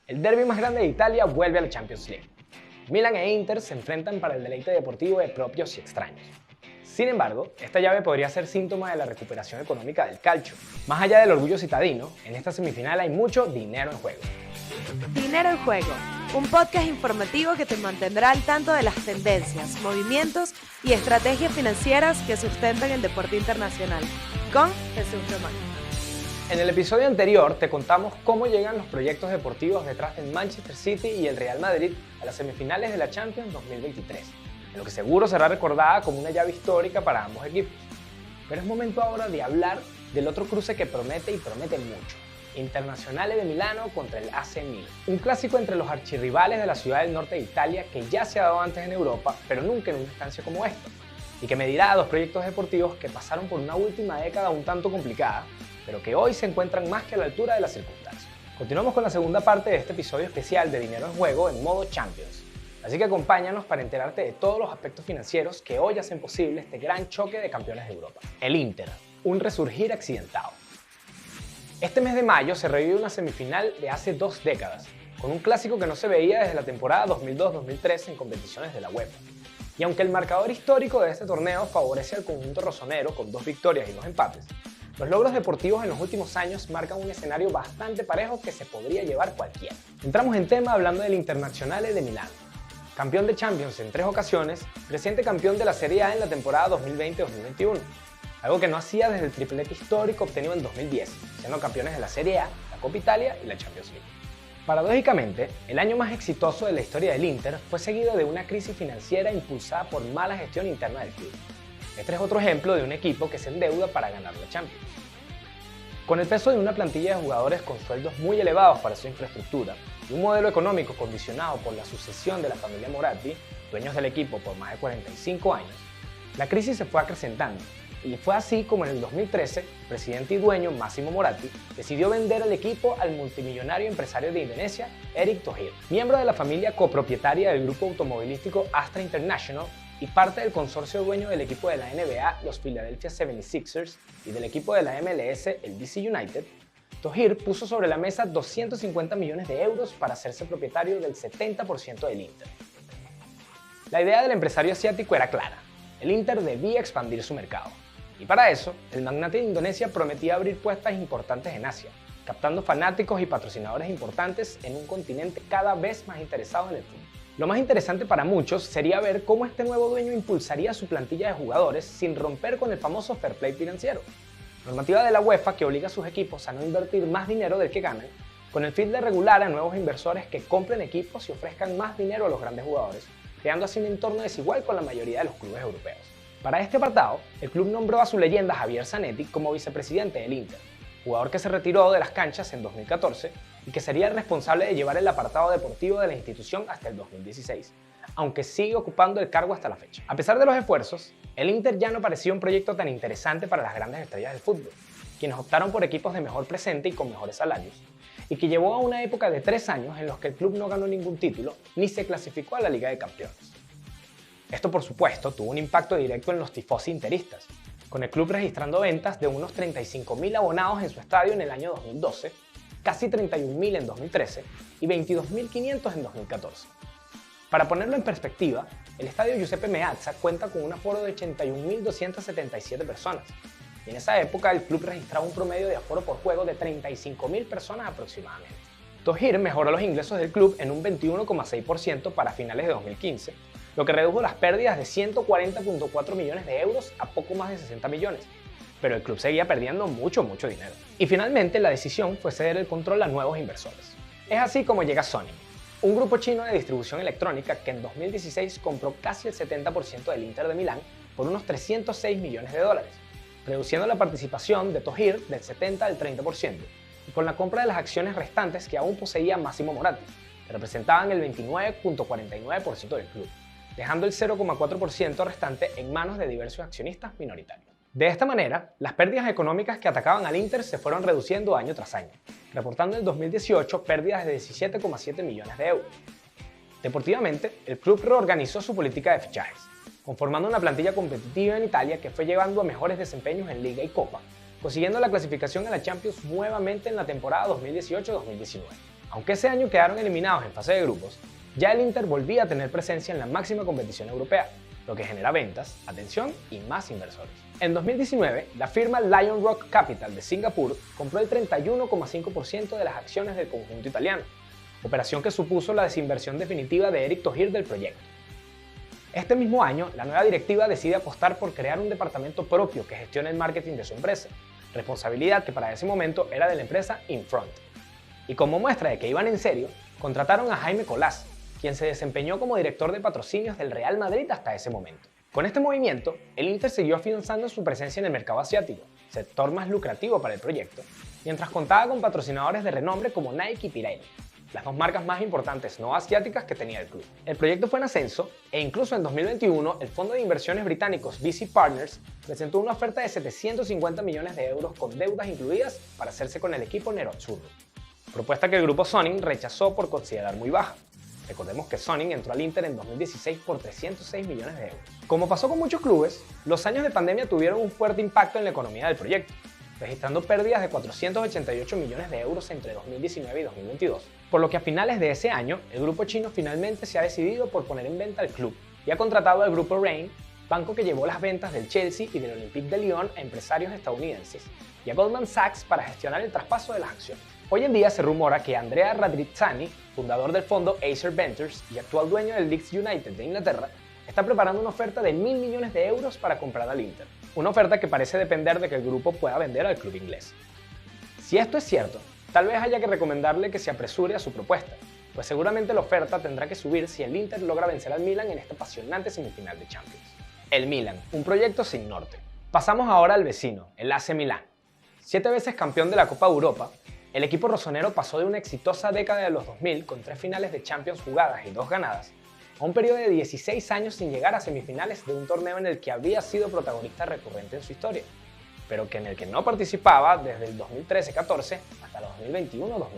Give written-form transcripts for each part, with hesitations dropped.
El derbi más grande de Italia vuelve a la Champions League. Milan e Inter se enfrentan para el deleite deportivo de propios y extraños. Sin embargo, esta llave podría ser síntoma de la recuperación económica del calcio. Más allá del orgullo citadino, en esta semifinal hay mucho dinero en juego. Dinero en Juego, un podcast informativo que te mantendrá al tanto de las tendencias, movimientos y estrategias financieras que sustentan el deporte internacional, con Jesús Román. En el episodio anterior te contamos cómo llegan los proyectos deportivos detrás del Manchester City y el Real Madrid a las semifinales de la Champions 2023, en lo que seguro será recordada como una llave histórica para ambos equipos. Pero es momento ahora de hablar del otro cruce que promete y promete mucho: Internazionale de Milano contra el AC Milan. Un clásico entre los archirrivales de la ciudad del norte de Italia que ya se ha dado antes en Europa, pero nunca en una instancia como esta, y que medirá a dos proyectos deportivos que pasaron por una última década un tanto complicada, pero que hoy se encuentran más que a la altura de las circunstancias. Continuamos con la segunda parte de este episodio especial de Dinero en Juego en modo Champions. Así que acompáñanos para enterarte de todos los aspectos financieros que hoy hacen posible este gran choque de campeones de Europa. El Inter, un resurgir accidentado. Este mes de mayo se revive una semifinal de hace 2 décadas, con un clásico que no se veía desde la temporada 2002-2003 en competiciones de la UEFA. Y aunque el marcador histórico de este torneo favorece al conjunto rosonero con 2 victorias y 2 empates, los logros deportivos en los últimos años marcan un escenario bastante parejo que se podría llevar cualquiera. Entramos en tema hablando del Internazionale de Milano. Campeón de Champions en 3 ocasiones, reciente campeón de la Serie A en la temporada 2020-2021, algo que no hacía desde el triplete histórico obtenido en 2010, siendo campeones de la Serie A, la Copa Italia y la Champions League. Paradójicamente, el año más exitoso de la historia del Inter fue seguido de una crisis financiera impulsada por mala gestión interna del club. Este es otro ejemplo de un equipo que se endeuda para ganar la Champions. Con el peso de una plantilla de jugadores con sueldos muy elevados para su infraestructura y un modelo económico condicionado por la sucesión de la familia Moratti, dueños del equipo por más de 45 años, la crisis se fue acrecentando, y fue así como en el 2013, el presidente y dueño Massimo Moratti decidió vender el equipo al multimillonario empresario de Indonesia, Erick Thohir, miembro de la familia copropietaria del grupo automovilístico Astra International y parte del consorcio dueño del equipo de la NBA, los Philadelphia 76ers, y del equipo de la MLS, el DC United. Thohir puso sobre la mesa 250 millones de euros para hacerse propietario del 70% del Inter. La idea del empresario asiático era clara: el Inter debía expandir su mercado. Y para eso, el magnate de Indonesia prometía abrir puestas importantes en Asia, captando fanáticos y patrocinadores importantes en un continente cada vez más interesado en el fútbol. Lo más interesante para muchos sería ver cómo este nuevo dueño impulsaría su plantilla de jugadores sin romper con el famoso fair play financiero, normativa de la UEFA que obliga a sus equipos a no invertir más dinero del que ganan, con el fin de regular a nuevos inversores que compren equipos y ofrezcan más dinero a los grandes jugadores, creando así un entorno desigual con la mayoría de los clubes europeos. Para este apartado, el club nombró a su leyenda Javier Zanetti como vicepresidente del Inter, jugador que se retiró de las canchas en 2014 y que sería el responsable de llevar el apartado deportivo de la institución hasta el 2016, aunque sigue ocupando el cargo hasta la fecha. A pesar de los esfuerzos, el Inter ya no parecía un proyecto tan interesante para las grandes estrellas del fútbol, quienes optaron por equipos de mejor presente y con mejores salarios, y que llevó a una época de 3 años en los que el club no ganó ningún título ni se clasificó a la Liga de Campeones. Esto, por supuesto, tuvo un impacto directo en los tifosi interistas, con el club registrando ventas de unos 35.000 abonados en su estadio en el año 2012, casi 31.000 en 2013 y 22.500 en 2014. Para ponerlo en perspectiva, el estadio Giuseppe Meazza cuenta con un aforo de 81.277 personas, y en esa época el club registraba un promedio de aforo por juego de 35.000 personas aproximadamente. Thohir mejoró los ingresos del club en un 21,6% para finales de 2015, lo que redujo las pérdidas de 140.4 millones de euros a poco más de 60 millones, pero el club seguía perdiendo mucho dinero. Y finalmente la decisión fue ceder el control a nuevos inversores. Es así como llega Sony, un grupo chino de distribución electrónica que en 2016 compró casi el 70% del Inter de Milán por unos 306 millones de dólares, reduciendo la participación de Thohir del 70 al 30%, y con la compra de las acciones restantes que aún poseía Massimo Moratti, que representaban el 29.49% del club, dejando el 0,4% restante en manos de diversos accionistas minoritarios. De esta manera, las pérdidas económicas que atacaban al Inter se fueron reduciendo año tras año, reportando en 2018 pérdidas de 17,7 millones de euros. Deportivamente, el club reorganizó su política de fichajes, conformando una plantilla competitiva en Italia que fue llevando a mejores desempeños en Liga y Copa, consiguiendo la clasificación a la Champions nuevamente en la temporada 2018-2019. Aunque ese año quedaron eliminados en fase de grupos, ya el Inter volvía a tener presencia en la máxima competición europea, lo que genera ventas, atención y más inversores. En 2019, la firma Lion Rock Capital de Singapur compró el 31,5% de las acciones del conjunto italiano, operación que supuso la desinversión definitiva de Eric Thohir del proyecto. Este mismo año, la nueva directiva decide apostar por crear un departamento propio que gestione el marketing de su empresa, responsabilidad que para ese momento era de la empresa Infront. Y como muestra de que iban en serio, contrataron a Jaime Colás, quien se desempeñó como director de patrocinios del Real Madrid hasta ese momento. Con este movimiento, el Inter siguió afianzando su presencia en el mercado asiático, sector más lucrativo para el proyecto, mientras contaba con patrocinadores de renombre como Nike y Pirelli, las dos marcas más importantes no asiáticas que tenía el club. El proyecto fue en ascenso e incluso en 2021 el fondo de inversiones británicos VC Partners presentó una oferta de 750 millones de euros con deudas incluidas para hacerse con el equipo nerazzurro, propuesta que el grupo Sonin rechazó por considerar muy baja. Recordemos que Sonin entró al Inter en 2016 por 306 millones de euros. Como pasó con muchos clubes, los años de pandemia tuvieron un fuerte impacto en la economía del proyecto, registrando pérdidas de 488 millones de euros entre 2019 y 2022. Por lo que a finales de ese año, el grupo chino finalmente se ha decidido por poner en venta el club y ha contratado al grupo Rain, banco que llevó las ventas del Chelsea y del Olympique de Lyon a empresarios estadounidenses, y a Goldman Sachs para gestionar el traspaso de las acciones. Hoy en día se rumora que Andrea Radrizzani, fundador del fondo Acer Ventures y actual dueño del Leeds United de Inglaterra, está preparando una oferta de 1.000 millones de euros para comprar al Inter. Una oferta que parece depender de que el grupo pueda vender al club inglés. Si esto es cierto, tal vez haya que recomendarle que se apresure a su propuesta, pues seguramente la oferta tendrá que subir si el Inter logra vencer al Milan en esta apasionante semifinal de Champions. El Milan, un proyecto sin norte. Pasamos ahora al vecino, el AC Milán. 7 veces campeón de la Copa Europa, el equipo rosonero pasó de una exitosa década de los 2000 con 3 finales de Champions jugadas y 2 ganadas, a un periodo de 16 años sin llegar a semifinales de un torneo en el que había sido protagonista recurrente en su historia, pero que en el que no participaba desde el 2013-14 hasta el 2021-2022.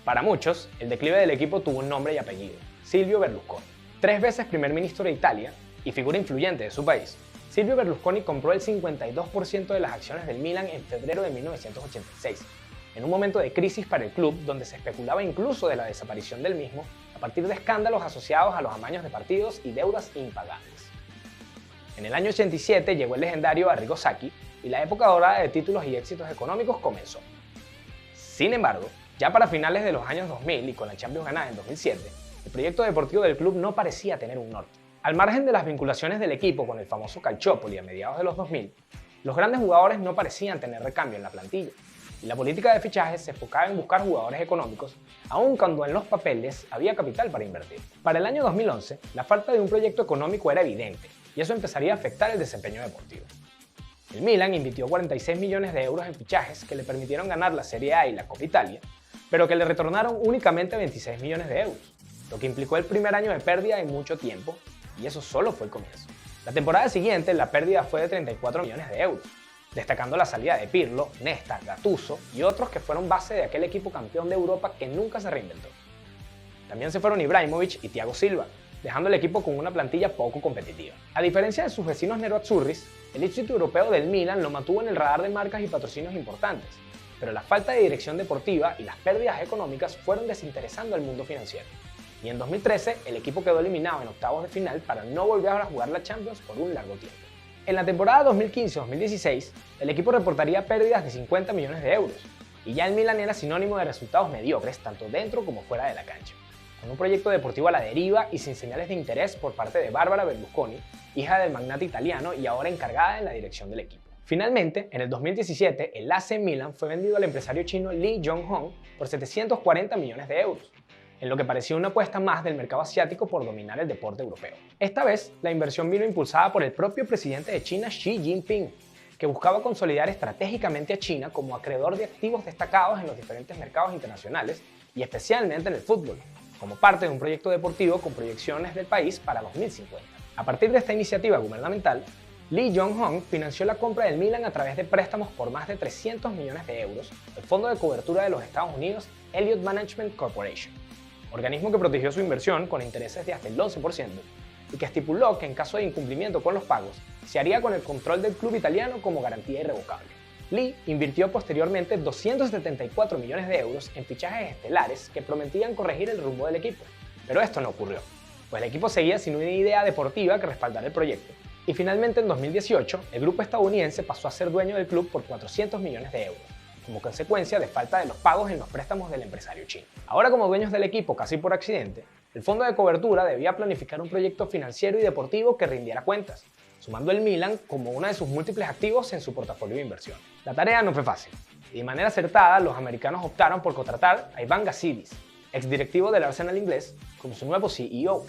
Para muchos, el declive del equipo tuvo un nombre y apellido: Silvio Berlusconi. 3 veces primer ministro de Italia y figura influyente de su país, Silvio Berlusconi compró el 52% de las acciones del Milan en febrero de 1986, en un momento de crisis para el club donde se especulaba incluso de la desaparición del mismo a partir de escándalos asociados a los amaños de partidos y deudas impagables. En el año 87 llegó el legendario Arrigo Sacchi y la época dorada de títulos y éxitos económicos comenzó. Sin embargo, ya para finales de los años 2000 y con la Champions ganada en 2007, el proyecto deportivo del club no parecía tener un norte. Al margen de las vinculaciones del equipo con el famoso Calciopoli a mediados de los 2000, los grandes jugadores no parecían tener recambio en la plantilla, y la política de fichajes se enfocaba en buscar jugadores económicos, aun cuando en los papeles había capital para invertir. Para el año 2011, la falta de un proyecto económico era evidente, y eso empezaría a afectar el desempeño deportivo. El Milan invirtió 46 millones de euros en fichajes que le permitieron ganar la Serie A y la Copa Italia, pero que le retornaron únicamente 26 millones de euros, lo que implicó el primer año de pérdida en mucho tiempo, y eso solo fue el comienzo. La temporada siguiente la pérdida fue de 34 millones de euros, destacando la salida de Pirlo, Nesta, Gattuso y otros que fueron base de aquel equipo campeón de Europa que nunca se reinventó. También se fueron Ibrahimovic y Thiago Silva, dejando el equipo con una plantilla poco competitiva. A diferencia de sus vecinos nerazzurris, el éxito europeo del Milan lo mantuvo en el radar de marcas y patrocinios importantes, pero la falta de dirección deportiva y las pérdidas económicas fueron desinteresando al mundo financiero. Y en 2013 el equipo quedó eliminado en octavos de final para no volver a jugar la Champions por un largo tiempo. En la temporada 2015-2016, el equipo reportaría pérdidas de 50 millones de euros, y ya el Milan era sinónimo de resultados mediocres tanto dentro como fuera de la cancha, con un proyecto deportivo a la deriva y sin señales de interés por parte de Barbara Berlusconi, hija del magnate italiano y ahora encargada en la dirección del equipo. Finalmente, en el 2017, el AC Milan fue vendido al empresario chino Lee Jong-hong por 740 millones de euros, en lo que parecía una apuesta más del mercado asiático por dominar el deporte europeo. Esta vez, la inversión vino impulsada por el propio presidente de China, Xi Jinping, que buscaba consolidar estratégicamente a China como acreedor de activos destacados en los diferentes mercados internacionales y especialmente en el fútbol, como parte de un proyecto deportivo con proyecciones del país para 2050. A partir de esta iniciativa gubernamental, Lee Jong-hong financió la compra del Milan a través de préstamos por más de 300 millones de euros del Fondo de Cobertura de los Estados Unidos, Elliott Management Corporation, organismo que protegió su inversión con intereses de hasta el 11% y que estipuló que en caso de incumplimiento con los pagos, se haría con el control del club italiano como garantía irrevocable. Lee invirtió posteriormente 274 millones de euros en fichajes estelares que prometían corregir el rumbo del equipo, pero esto no ocurrió, pues el equipo seguía sin una idea deportiva que respaldara el proyecto. Y finalmente en 2018, el grupo estadounidense pasó a ser dueño del club por 400 millones de euros, como consecuencia de falta de los pagos en los préstamos del empresario chino. Ahora, como dueños del equipo casi por accidente, el fondo de cobertura debía planificar un proyecto financiero y deportivo que rindiera cuentas, sumando el Milan como uno de sus múltiples activos en su portafolio de inversión. La tarea no fue fácil, y de manera acertada los americanos optaron por contratar a Ivan Gazidis, exdirectivo del Arsenal inglés, como su nuevo CEO,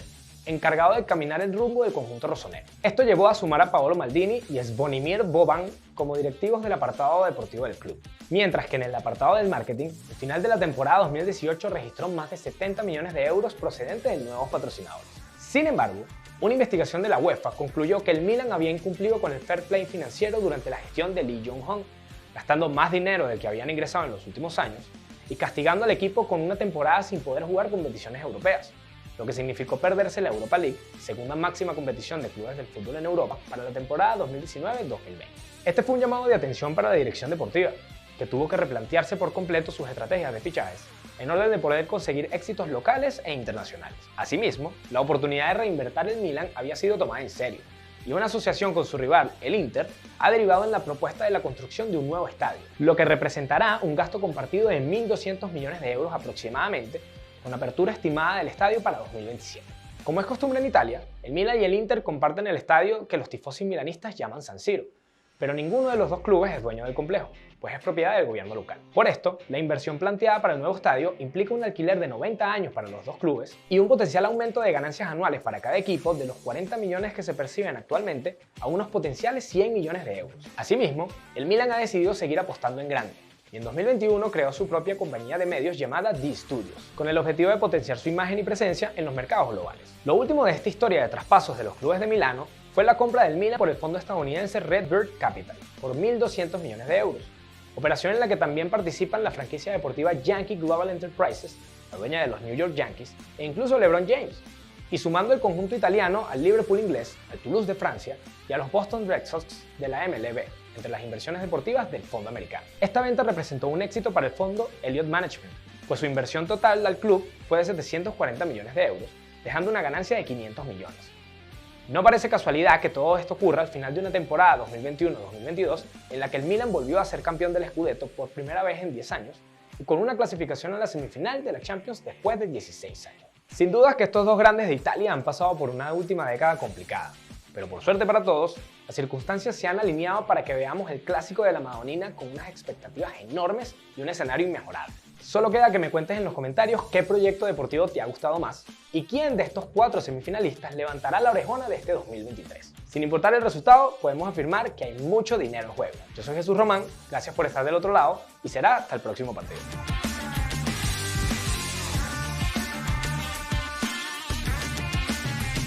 encargado de caminar el rumbo del conjunto rosonero. Esto llevó a sumar a Paolo Maldini y Zvonimir Boban como directivos del apartado deportivo del club, mientras que en el apartado del marketing, el final de la temporada 2018 registró más de 70 millones de euros procedentes de nuevos patrocinadores. Sin embargo, una investigación de la UEFA concluyó que el Milan había incumplido con el fair play financiero durante la gestión de Lee Jong-un, gastando más dinero del que habían ingresado en los últimos años y castigando al equipo con una temporada sin poder jugar competiciones europeas, lo que significó perderse la Europa League, segunda máxima competición de clubes del fútbol en Europa, para la temporada 2019-2020. Este fue un llamado de atención para la dirección deportiva, que tuvo que replantearse por completo sus estrategias de fichajes, en orden de poder conseguir éxitos locales e internacionales. Asimismo, la oportunidad de reinvertir el Milan había sido tomada en serio, y una asociación con su rival, el Inter, ha derivado en la propuesta de la construcción de un nuevo estadio, lo que representará un gasto compartido de 1.200 millones de euros aproximadamente, con apertura estimada del estadio para 2027. Como es costumbre en Italia, el Milan y el Inter comparten el estadio que los tifosi milanistas llaman San Siro, pero ninguno de los dos clubes es dueño del complejo, pues es propiedad del gobierno local. Por esto, la inversión planteada para el nuevo estadio implica un alquiler de 90 años para los dos clubes y un potencial aumento de ganancias anuales para cada equipo de los 40 millones que se perciben actualmente a unos potenciales 100 millones de euros. Asimismo, el Milan ha decidido seguir apostando en grande, y en 2021 creó su propia compañía de medios llamada D-Studios, con el objetivo de potenciar su imagen y presencia en los mercados globales. Lo último de esta historia de traspasos de los clubes de Milano fue la compra del Milan por el fondo estadounidense Redbird Capital, por 1.200 millones de euros, operación en la que también participan la franquicia deportiva Yankee Global Enterprises, la dueña de los New York Yankees, e incluso LeBron James, y sumando el conjunto italiano al Liverpool inglés, al Toulouse de Francia y a los Boston Red Sox de la MLB, entre las inversiones deportivas del fondo americano. Esta venta representó un éxito para el fondo Elliott Management, pues su inversión total al club fue de 740 millones de euros, dejando una ganancia de 500 millones. No parece casualidad que todo esto ocurra al final de una temporada 2021-2022 en la que el Milan volvió a ser campeón del Scudetto por primera vez en 10 años y con una clasificación a la semifinal de la Champions después de 16 años. Sin duda que estos dos grandes de Italia han pasado por una última década complicada, pero por suerte para todos, las circunstancias se han alineado para que veamos el clásico de la Madonina con unas expectativas enormes y un escenario inmejorable. Solo queda que me cuentes en los comentarios qué proyecto deportivo te ha gustado más y quién de estos 4 semifinalistas levantará la orejona de este 2023. Sin importar el resultado, podemos afirmar que hay mucho dinero en juego. Yo soy Jesús Román, gracias por estar del otro lado y será hasta el próximo partido.